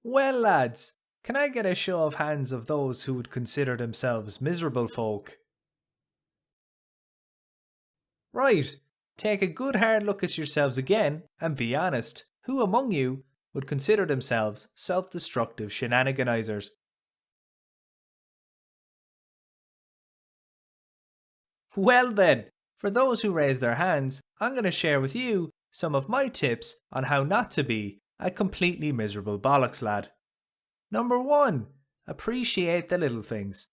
Well, lads, can I get a show of hands of those who would consider themselves miserable folk? Right, take a good hard look at yourselves again and be honest. Who among you would consider themselves self destructive shenaniganizers? Well, then, for those who raise their hands, I'm going to share with you some of my tips on how not to be a completely miserable bollocks lad. Number 1. Appreciate the little things.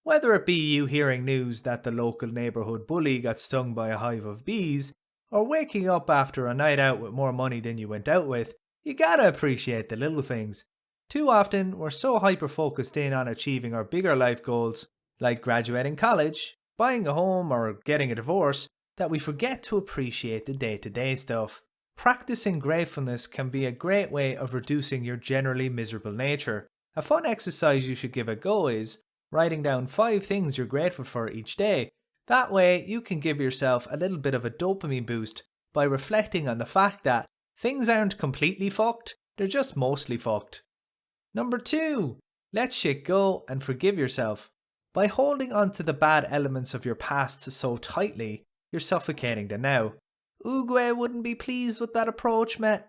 Whether it be you hearing news that the local neighbourhood bully got stung by a hive of bees, or waking up after a night out with more money than you went out with, you gotta appreciate the little things. Too often, we're so hyper focused in on achieving our bigger life goals, like graduating college, buying a home, or getting a divorce, that we forget to appreciate the day to day stuff. Practicing gratefulness can be a great way of reducing your generally miserable nature. A fun exercise you should give a go is writing down 5 things you're grateful for each day. That way, you can give yourself a little bit of a dopamine boost by reflecting on the fact that things aren't completely fucked, they're just mostly fucked. Number 2. Let shit go and forgive yourself. By holding on to the bad elements of your past so tightly, you're suffocating the now. Uguay wouldn't be pleased with that approach, mate.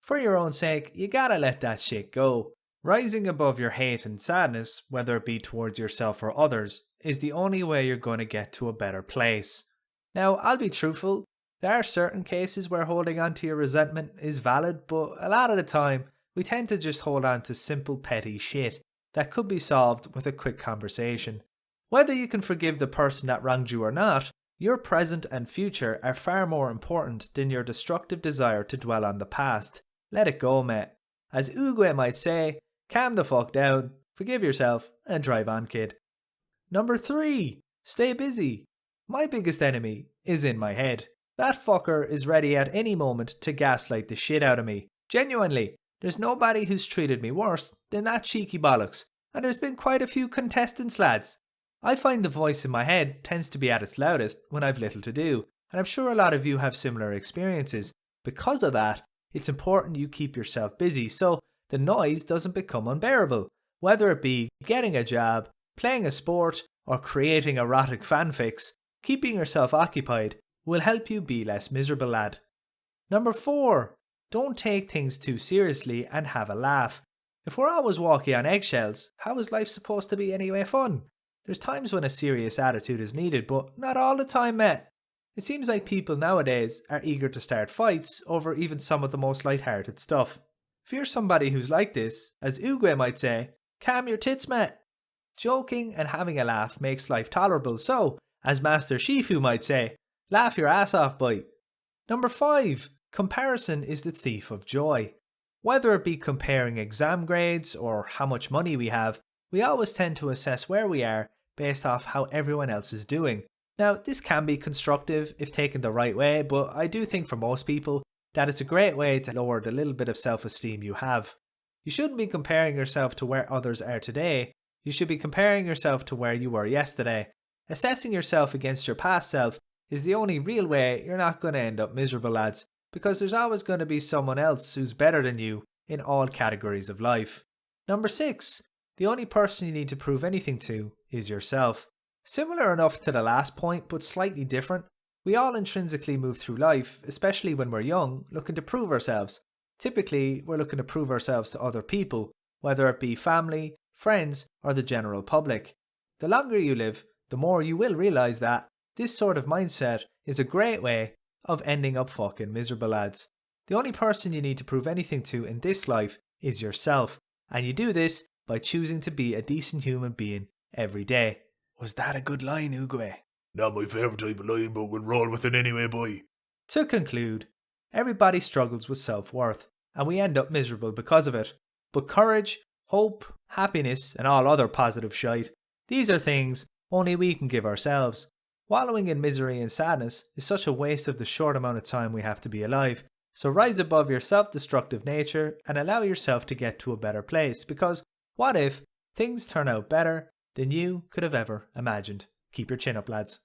For your own sake, you gotta let that shit go. Rising above your hate and sadness, whether it be towards yourself or others, is the only way you're going to get to a better place. Now, I'll be truthful, there are certain cases where holding on to your resentment is valid, but a lot of the time, we tend to just hold on to simple petty shit that could be solved with a quick conversation. Whether you can forgive the person that wronged you or not, your present and future are far more important than your destructive desire to dwell on the past. Let it go, mate. As Uguay might say, calm the fuck down, forgive yourself, and drive on, kid. Number 3. Stay busy. My biggest enemy is in my head. That fucker is ready at any moment to gaslight the shit out of me. Genuinely, there's nobody who's treated me worse than that cheeky bollocks, and there's been quite a few contestants, lads. I find the voice in my head tends to be at its loudest when I've little to do, and I'm sure a lot of you have similar experiences. Because of that, it's important you keep yourself busy so the noise doesn't become unbearable. Whether it be getting a job, playing a sport, or creating erotic fanfics, keeping yourself occupied will help you be less miserable, lad. Number 4. Don't take things too seriously and have a laugh. If we're always walking on eggshells, how is life supposed to be anyway fun? There's times when a serious attitude is needed, but not all the time, mate. It seems like people nowadays are eager to start fights over even some of the most light-hearted stuff. If you're somebody who's like this, as Uguay might say, calm your tits, mate. Joking and having a laugh makes life tolerable, so, as Master Shifu might say, laugh your ass off, boy. Number 5. Comparison is the thief of joy. Whether it be comparing exam grades or how much money we have, we always tend to assess where we are based off how everyone else is doing. Now, this can be constructive if taken the right way, but I do think for most people that it's a great way to lower the little bit of self-esteem you have. You shouldn't be comparing yourself to where others are today, you should be comparing yourself to where you were yesterday. Assessing yourself against your past self is the only real way you're not going to end up miserable, lads, because there's always going to be someone else who's better than you in all categories of life. Number 6. The only person you need to prove anything to is yourself. Similar enough to the last point, but slightly different. We all intrinsically move through life, especially when we're young, looking to prove ourselves. Typically, we're looking to prove ourselves to other people, whether it be family, friends, or the general public. The longer you live, the more you will realise that this sort of mindset is a great way of ending up fucking miserable, lads. The only person you need to prove anything to in this life is yourself, and you do this by choosing to be a decent human being every day. Was that a good line, Uguay? Not my favourite type of line, but we'll roll with it anyway, boy. To conclude, everybody struggles with self-worth, and we end up miserable because of it. But courage, hope, happiness, and all other positive shite, these are things only we can give ourselves. Wallowing in misery and sadness is such a waste of the short amount of time we have to be alive. So rise above your self-destructive nature and allow yourself to get to a better place, because what if things turn out better than you could have ever imagined? Keep your chin up, lads.